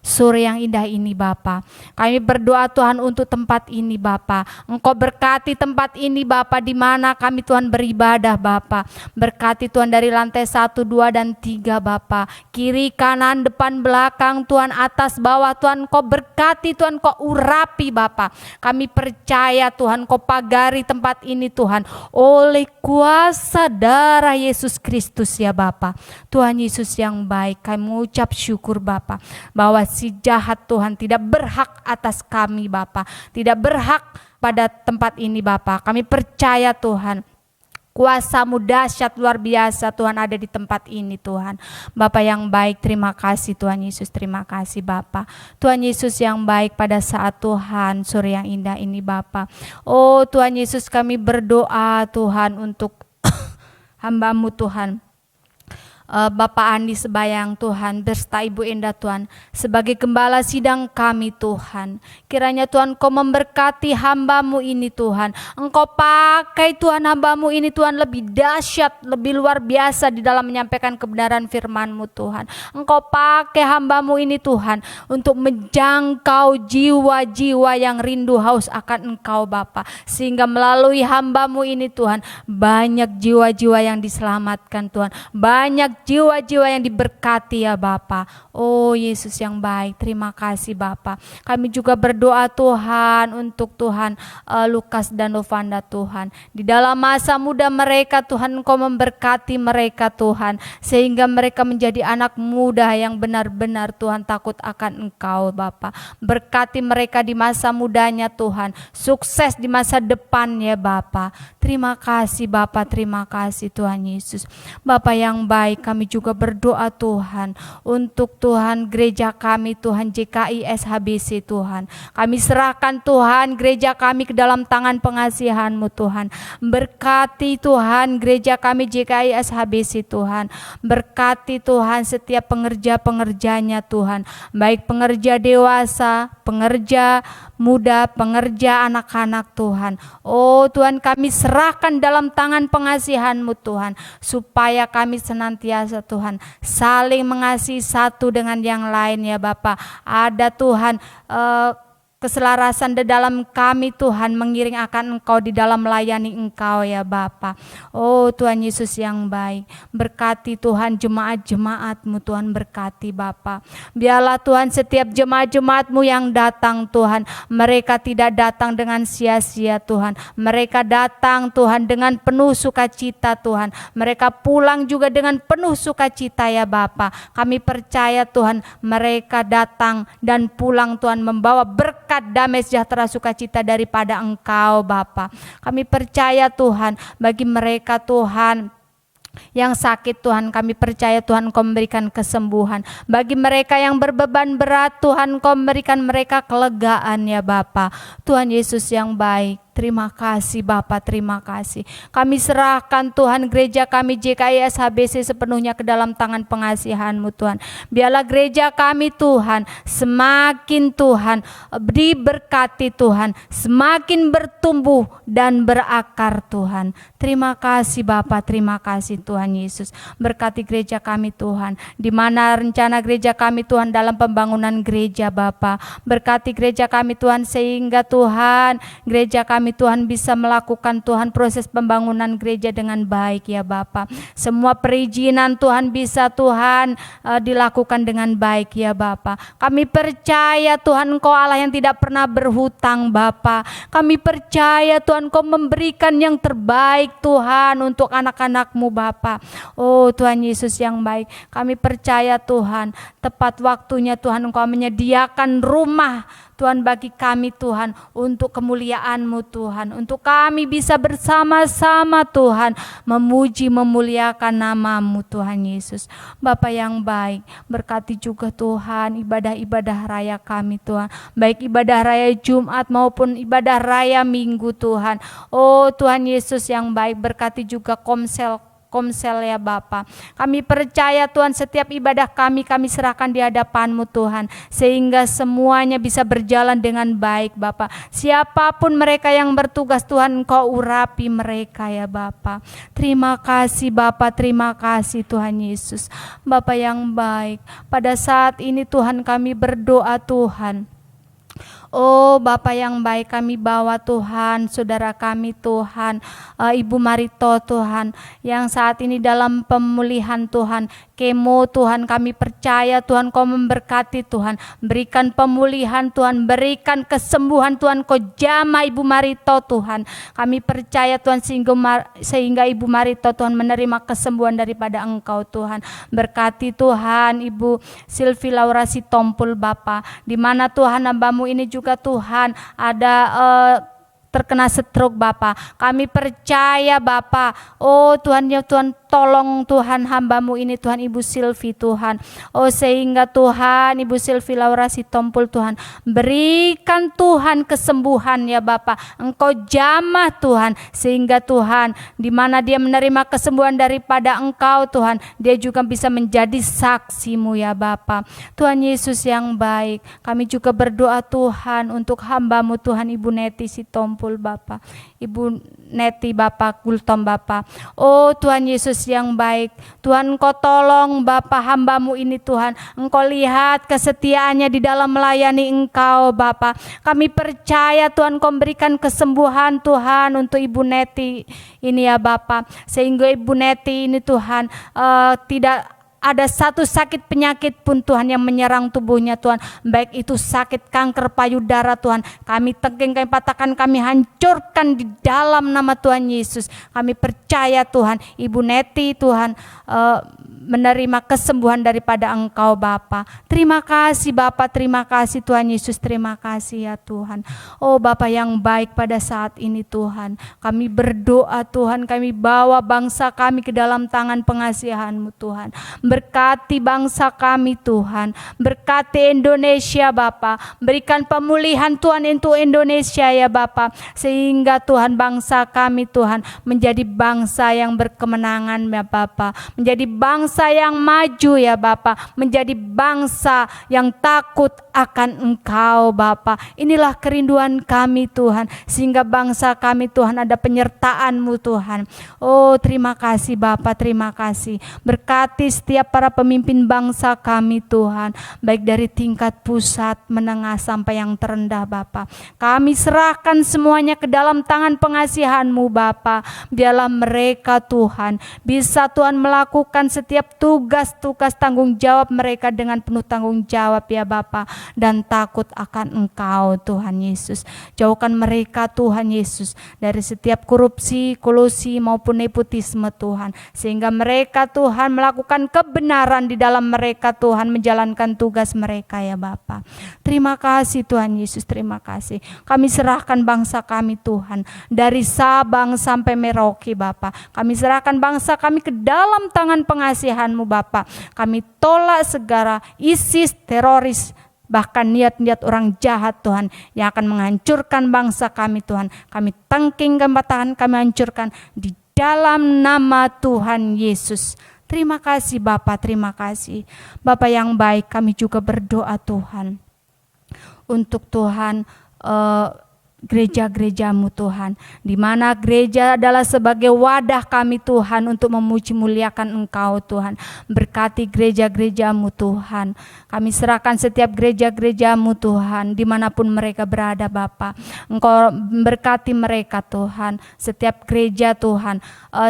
[SPEAKER 4] sore yang indah ini Bapa. Kami berdoa Tuhan untuk tempat ini Bapa. Engkau berkati tempat ini Bapa, di mana kami Tuhan beribadah Bapa. Berkati Tuhan dari lantai 1, 2, dan 3 Bapa. Kiri, kanan, depan, belakang Tuhan, atas, bawah Tuhan. Engkau berkati Tuhan, Engkau urapi Bapa. Kami percaya Tuhan, Engkau pagari tempat ini Tuhan, oleh kuasa darah Yesus Kristus ya Bapa. Tuhan Yesus yang baik, kami mengucap syukur Bapa, bahwa si jahat Tuhan tidak berhak atas kami Bapa, tidak berhak pada tempat ini Bapa. Kami percaya Tuhan, kuasa-Mu dahsyat luar biasa Tuhan ada di tempat ini Tuhan. Bapa yang baik, terima kasih Tuhan Yesus, terima kasih Bapa. Tuhan Yesus yang baik, pada saat Tuhan sore yang indah ini Bapa, oh Tuhan Yesus, kami berdoa Tuhan untuk hamba-Mu Tuhan, Bapak Andi Sebayang Tuhan, berserta Ibu Endah Tuhan, sebagai gembala sidang kami Tuhan. Kiranya Tuhan Kau memberkati hamba-Mu ini Tuhan. Engkau pakai Tuhan hamba-Mu ini Tuhan lebih dahsyat, lebih luar biasa di dalam menyampaikan kebenaran firman-Mu Tuhan. Engkau pakai hamba-Mu ini Tuhan untuk menjangkau jiwa-jiwa yang rindu haus akan Engkau Bapa, sehingga melalui hamba-Mu ini Tuhan banyak jiwa-jiwa yang diselamatkan Tuhan, banyak jiwa-jiwa yang diberkati ya Bapa. Oh Yesus yang baik, terima kasih Bapa. Kami juga berdoa Tuhan untuk Tuhan Lukas dan Novanda Tuhan, di dalam masa muda mereka Tuhan, Engkau memberkati mereka Tuhan, sehingga mereka menjadi anak muda yang benar-benar Tuhan takut akan Engkau Bapa. Berkati mereka di masa mudanya Tuhan, sukses di masa depan ya Bapa. Terima kasih Bapa, terima kasih Tuhan Yesus. Bapa yang baik, kami juga berdoa Tuhan untuk Tuhan gereja kami Tuhan, JKI SHBC Tuhan. Kami serahkan Tuhan gereja kami ke dalam tangan pengasihan-Mu Tuhan. Berkati Tuhan gereja kami JKI SHBC Tuhan. Berkati Tuhan setiap pengerja-pengerjanya Tuhan, baik pengerja dewasa, pengerja muda, pengerja anak-anak Tuhan. Oh Tuhan, kami serahkan dalam tangan pengasihan-Mu Tuhan, supaya kami senantiasa Tuhan saling mengasihi satu dengan yang lain ya Bapa. Ada Tuhan keselarasan di dalam kami Tuhan, mengiring akan Engkau di dalam melayani Engkau ya Bapa. Oh Tuhan Yesus yang baik, berkati Tuhan jemaat-jemaat-Mu Tuhan, berkati Bapa. Biarlah Tuhan setiap jemaat-jemaat-Mu yang datang Tuhan, mereka tidak datang dengan sia-sia Tuhan. Mereka datang Tuhan dengan penuh sukacita Tuhan. Mereka pulang juga dengan penuh sukacita ya Bapa. Kami percaya Tuhan, mereka datang dan pulang Tuhan membawa berkat berkat, damai, sejahtera, sukacita daripada Engkau Bapa. Kami percaya Tuhan, bagi mereka Tuhan yang sakit Tuhan, kami percaya Tuhan Kau memberikan kesembuhan. Bagi mereka yang berbeban berat Tuhan, Kau memberikan mereka kelegaan ya Bapa. Tuhan Yesus yang baik, terima kasih Bapa, terima kasih. Kami serahkan Tuhan gereja kami JKIS HBC sepenuhnya ke dalam tangan pengasihan-Mu Tuhan. Biarlah gereja kami Tuhan semakin Tuhan diberkati Tuhan, semakin bertumbuh dan berakar Tuhan. Terima kasih Bapa, terima kasih Tuhan Yesus. Berkati gereja kami Tuhan, di mana rencana gereja kami Tuhan dalam pembangunan gereja Bapa. Berkati gereja kami Tuhan sehingga Tuhan gereja kami Tuhan bisa melakukan Tuhan proses pembangunan gereja dengan baik ya Bapa. Semua perizinan Tuhan bisa Tuhan dilakukan dengan baik ya Bapa. Kami percaya Tuhan Engkau Allah yang tidak pernah berhutang Bapa. Kami percaya Tuhan Engkau memberikan yang terbaik Tuhan untuk anak-anak-Mu Bapa. Oh Tuhan Yesus yang baik, kami percaya Tuhan tepat waktunya Tuhan Engkau menyediakan rumah Tuhan bagi kami Tuhan untuk kemuliaan-Mu Tuhan, untuk kami bisa bersama-sama Tuhan memuji memuliakan nama-Mu Tuhan Yesus. Bapa yang baik, berkati juga Tuhan ibadah-ibadah raya kami Tuhan, baik ibadah raya Jumat maupun ibadah raya Minggu Tuhan. Oh Tuhan Yesus yang baik, berkati juga komsel ya Bapa. Kami percaya Tuhan setiap ibadah kami serahkan di hadapan-Mu Tuhan, sehingga semuanya bisa berjalan dengan baik Bapa. Siapapun mereka yang bertugas Tuhan, Engkau urapi mereka ya Bapa. Terima kasih Bapa, terima kasih Tuhan Yesus. Bapa yang baik, pada saat ini Tuhan kami berdoa Tuhan. Oh Bapa yang baik, kami bawa Tuhan saudara kami Tuhan, Ibu Marito Tuhan, yang saat ini dalam pemulihan Tuhan, kemo Tuhan. Kami percaya Tuhan Kau memberkati Tuhan, berikan pemulihan Tuhan, berikan kesembuhan Tuhan, Kau jamah Ibu Marito Tuhan. Kami percaya Tuhan sehingga Ibu Marito Tuhan menerima kesembuhan daripada Engkau Tuhan. Berkati Tuhan Ibu Silvi Laura Sitompul Bapa, di mana Tuhan hamba-Mu ini juga Tuhan ada terkena stroke Bapa. Kami percaya Bapa, oh Tuhan ya Tuhan, tolong Tuhan hamba-Mu ini Tuhan Ibu Silvi Tuhan. Oh sehingga Tuhan Ibu Silvi Laura Sitompul Tuhan, berikan Tuhan kesembuhan ya Bapa. Engkau jamah Tuhan, sehingga Tuhan di mana dia menerima kesembuhan daripada Engkau Tuhan, dia juga bisa menjadi saksi-Mu ya Bapa. Tuhan Yesus yang baik, kami juga berdoa Tuhan untuk hamba-Mu Tuhan Ibu Neti Sitompul Bapa, Ibu Neti Bapa Gultom Bapa. Oh Tuhan Yesus yang baik, Tuhan Engkau tolong Bapa hamba-Mu ini Tuhan. Engkau lihat kesetiaannya di dalam melayani Engkau Bapa. Kami percaya Tuhan Kau memberikan kesembuhan Tuhan untuk Ibu Neti ini ya Bapa, sehingga Ibu Neti ini Tuhan tidak ada satu sakit penyakit pun Tuhan yang menyerang tubuhnya Tuhan, baik itu sakit kanker payudara Tuhan, kami tengking, kami patahkan, kami hancurkan di dalam nama Tuhan Yesus. Kami percaya Tuhan Ibu Neti Tuhan menerima kesembuhan daripada Engkau Bapa. Terima kasih Bapa, terima kasih Tuhan Yesus, terima kasih ya Tuhan. Oh Bapa yang baik, pada saat ini Tuhan kami berdoa Tuhan, kami bawa bangsa kami ke dalam tangan pengasihan-Mu Tuhan. Berkati bangsa kami Tuhan, berkati Indonesia Bapa, berikan pemulihan Tuhan untuk Indonesia ya Bapa, sehingga Tuhan bangsa kami Tuhan menjadi bangsa yang berkemenangan ya Bapa, menjadi bangsa yang maju ya Bapa, menjadi bangsa yang takut akan Engkau Bapa. Inilah kerinduan kami Tuhan, sehingga bangsa kami Tuhan ada penyertaan-Mu Tuhan. Oh terima kasih Bapa, terima kasih. Berkati setiap para pemimpin bangsa kami Tuhan, baik dari tingkat pusat, menengah sampai yang terendah Bapa. Kami serahkan semuanya ke dalam tangan pengasihan-Mu Bapa. Biarlah mereka Tuhan bisa Tuhan melakukan setiap tugas-tugas tanggung jawab mereka dengan penuh tanggung jawab ya Bapa, dan takut akan Engkau Tuhan Yesus. Jauhkan mereka Tuhan Yesus dari setiap korupsi, kolusi maupun nepotisme Tuhan, sehingga mereka Tuhan melakukan kebenaran di dalam mereka Tuhan menjalankan tugas mereka ya Bapa. Terima kasih Tuhan Yesus, terima kasih. Kami serahkan bangsa kami Tuhan, dari Sabang sampai Merauke Bapa. Kami serahkan bangsa kami ke dalam tangan pengasihan-Mu Bapa. Kami tolak segala ISIS, teroris, bahkan niat-niat orang jahat Tuhan yang akan menghancurkan bangsa kami Tuhan. Kami tangkingkan batahan, kami hancurkan di dalam nama Tuhan Yesus. Terima kasih Bapa, terima kasih. Bapa yang baik, kami juga berdoa Tuhan untuk Tuhan gereja-gereja-Mu Tuhan, di mana gereja adalah sebagai wadah kami Tuhan untuk memuji muliakan Engkau Tuhan. Berkati gereja-gereja-Mu Tuhan. Kami serahkan setiap gereja-gereja-Mu Tuhan, dimanapun mereka berada Bapa. Engkau berkati mereka Tuhan, setiap gereja Tuhan,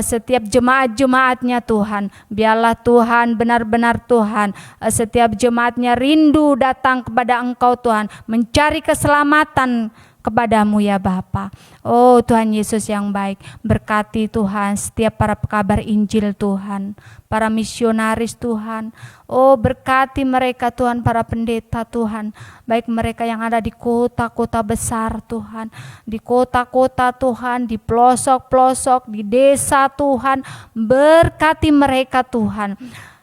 [SPEAKER 4] setiap jemaat-jemaatnya Tuhan. Biarlah Tuhan benar-benar Tuhan, setiap jemaatnya rindu datang kepada Engkau Tuhan, mencari keselamatan kepadamu ya Bapa. Oh Tuhan Yesus yang baik, berkati Tuhan setiap para pekabar Injil Tuhan, para misionaris Tuhan. Oh berkati mereka Tuhan, para pendeta Tuhan, baik mereka yang ada di kota-kota besar Tuhan, di kota-kota Tuhan, di pelosok-pelosok, di desa Tuhan. Berkati mereka Tuhan,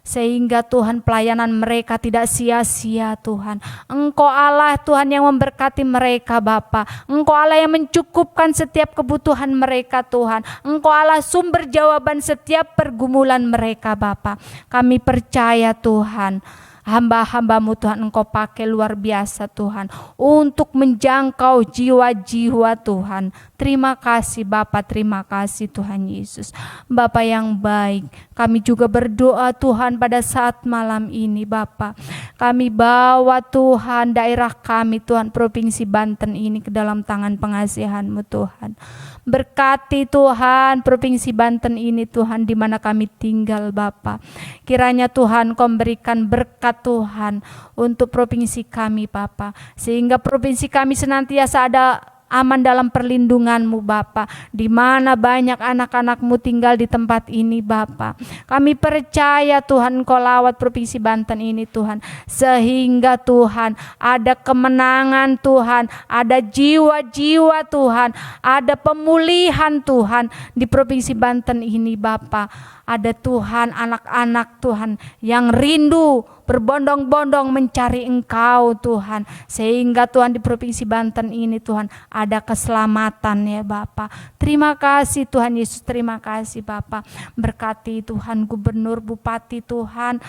[SPEAKER 4] sehingga Tuhan pelayanan mereka tidak sia-sia Tuhan. Engkau Allah Tuhan yang memberkati mereka Bapa. Engkau Allah yang mencukupkan setiap kebutuhan mereka Tuhan. Engkau Allah sumber jawaban setiap pergumulan mereka Bapa. Kami percaya Tuhan, hamba-hamba-Mu Tuhan Engkau pakai luar biasa Tuhan untuk menjangkau jiwa-jiwa Tuhan. Terima kasih Bapa, terima kasih Tuhan Yesus. Bapa yang baik, kami juga berdoa Tuhan pada saat malam ini Bapa. Kami bawa Tuhan daerah kami Tuhan, Provinsi Banten ini ke dalam tangan pengasihan-Mu Tuhan. Berkati Tuhan Provinsi Banten ini Tuhan, di mana kami tinggal Bapa. Kiranya Tuhan Kau memberikan berkat Tuhan untuk provinsi kami Bapa, sehingga provinsi kami senantiasa ada aman dalam perlindungan-Mu Bapa, di mana banyak anak-anak-Mu tinggal di tempat ini Bapa. Kami percaya Tuhan Engkau lawat Provinsi Banten ini Tuhan, sehingga Tuhan ada kemenangan Tuhan, ada jiwa-jiwa Tuhan, ada pemulihan Tuhan di Provinsi Banten ini Bapa. Ada Tuhan anak-anak Tuhan yang rindu berbondong-bondong mencari Engkau Tuhan, sehingga Tuhan di Provinsi Banten ini Tuhan ada keselamatan ya Bapa. Terima kasih Tuhan Yesus, terima kasih Bapa. Berkati Tuhan gubernur, bupati Tuhan,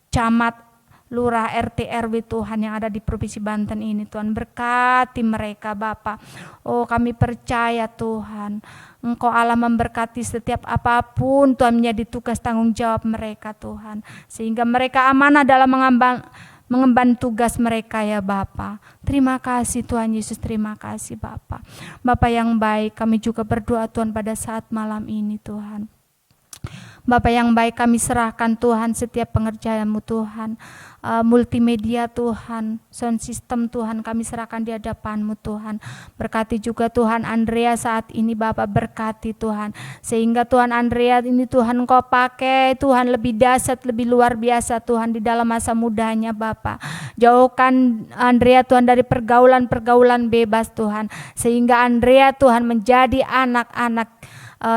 [SPEAKER 4] camat, lurah, RT, RW Tuhan yang ada di Provinsi Banten ini Tuhan. Berkati mereka Bapa. Oh kami percaya Tuhan Engkau Allah memberkati setiap apapun Tuhan menjadi tugas tanggung jawab mereka Tuhan, sehingga mereka amanah dalam mengemban tugas mereka ya Bapa. Terima kasih Tuhan Yesus, terima kasih Bapa. Bapa yang baik, kami juga berdoa Tuhan pada saat malam ini Tuhan. Bapa yang baik, kami serahkan Tuhan setiap pengerjaan-Mu Tuhan, multimedia Tuhan, sound system Tuhan, kami serahkan di hadapan-Mu Tuhan. Berkati juga Tuhan Andrea saat ini Bapa, berkati Tuhan, sehingga Tuhan Andrea ini Tuhan Engkau pakai Tuhan lebih dahsyat, lebih luar biasa Tuhan di dalam masa mudanya Bapa. Jauhkan Andrea Tuhan dari pergaulan-pergaulan bebas Tuhan, sehingga Andrea Tuhan menjadi anak-anak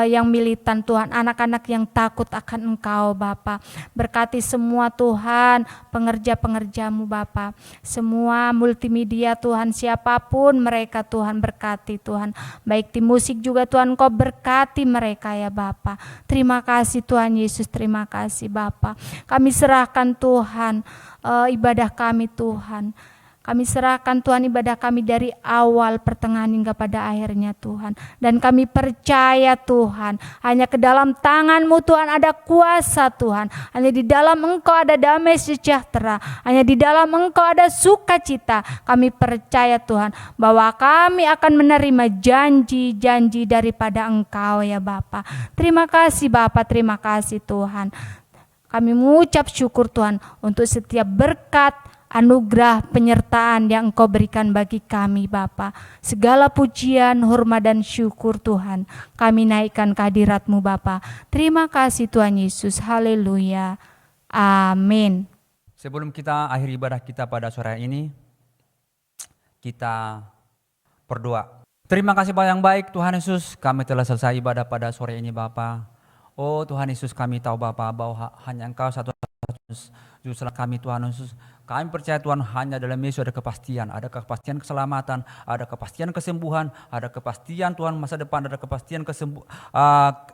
[SPEAKER 4] yang militan Tuhan, anak-anak yang takut akan Engkau Bapa. Berkati semua Tuhan pengerja-pengerja-Mu Bapa, semua multimedia Tuhan, siapapun mereka Tuhan, berkati Tuhan. Baik di musik juga Tuhan Engkau berkati mereka ya Bapa. Terima kasih Tuhan Yesus, terima kasih Bapa. Kami serahkan Tuhan ibadah kami Tuhan. Kami serahkan Tuhan ibadah kami dari awal, pertengahan hingga pada akhirnya Tuhan. Dan kami percaya Tuhan, hanya ke dalam tangan-Mu Tuhan ada kuasa Tuhan. Hanya di dalam Engkau ada damai sejahtera. Hanya di dalam Engkau ada sukacita. Kami percaya Tuhan bahwa kami akan menerima janji-janji daripada Engkau ya Bapa. Terima kasih Bapa, terima kasih Tuhan. Kami mengucap syukur Tuhan untuk setiap berkat, anugerah penyertaan yang Engkau berikan bagi kami Bapa. Segala pujian, hormat dan syukur Tuhan kami naikkan kehadirat-Mu Bapa. Terima kasih Tuhan Yesus. Haleluya. Amin.
[SPEAKER 3] Sebelum kita akhiri ibadah kita pada sore ini, kita berdoa. Terima kasih Bapak yang baik Tuhan Yesus, kami telah selesai ibadah pada sore ini Bapa. Oh Tuhan Yesus, kami tahu Bapa bahwa hanya Engkau satu-satunya juru kami Tuhan Yesus. Kami percaya Tuhan hanya dalam Yesus ada kepastian keselamatan, ada kepastian kesembuhan, ada kepastian Tuhan masa depan, ada kepastian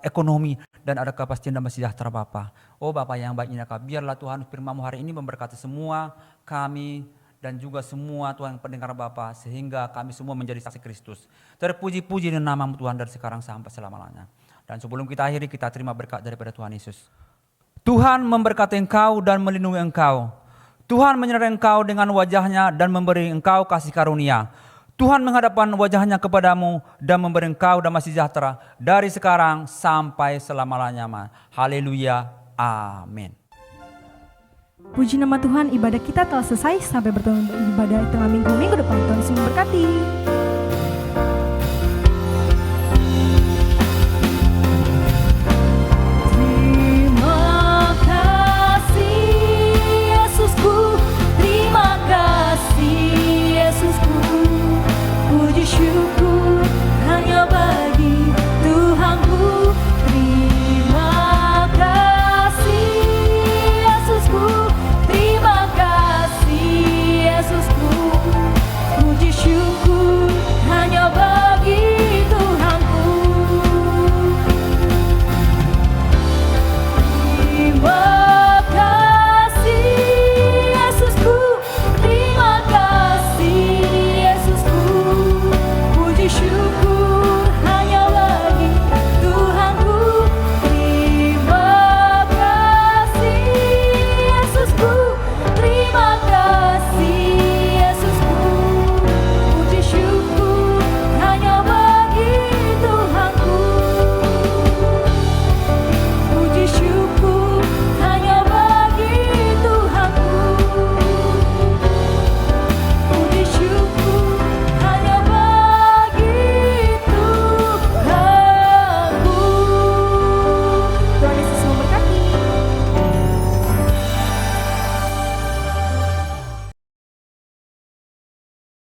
[SPEAKER 3] ekonomi, dan ada kepastian damai sejahtera Bapa. Oh Bapa yang baik ini, biarlah Tuhan firman-Mu hari ini memberkati semua kami, dan juga semua Tuhan pendengar Bapa, sehingga kami semua menjadi saksi Kristus. Terpuji-puji di nama-Mu Tuhan dari sekarang sampai selama-lamanya. Dan sebelum kita akhiri, kita terima berkat daripada Tuhan Yesus. Tuhan memberkati engkau dan melindungi engkau. Tuhan menyertai engkau dengan wajahnya dan memberi engkau kasih karunia. Tuhan menghadapkan wajahnya kepadamu dan memberi engkau damai sejahtera dari sekarang sampai selama-lamanya. Haleluya. Amin.
[SPEAKER 1] Puji nama Tuhan, ibadah kita telah selesai. Sampai bertemu ibadah tengah minggu depan. Tuhan Yesus memberkati.